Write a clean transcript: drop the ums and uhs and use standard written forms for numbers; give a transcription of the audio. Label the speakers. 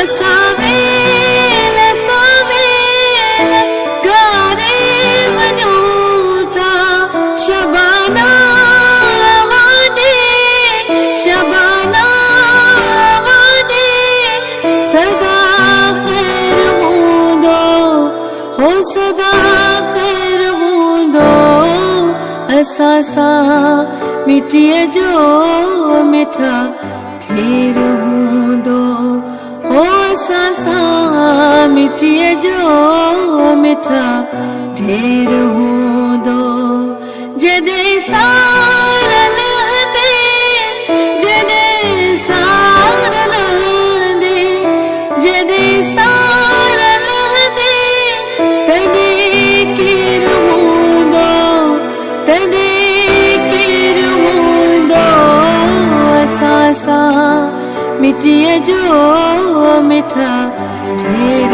Speaker 1: असावेल गारे वञूं था शबाना वाॾे शबाना वाॾे सदा ख़ैर हूंदो हो सदा ख़ैर हूंदो असां सां मिटीअ जो मिठा ढेर हूंदो हो असां सां मिटीअ जो मिठा ढेर हूंदो जॾहिं सार लहंदे जॾहिं सार लहंदे जॾहिं सार लहंदे तॾहिं केरु हूंदो तॾहिं केरु हूंदो असां सां मिटीअ जो मिठा ढेर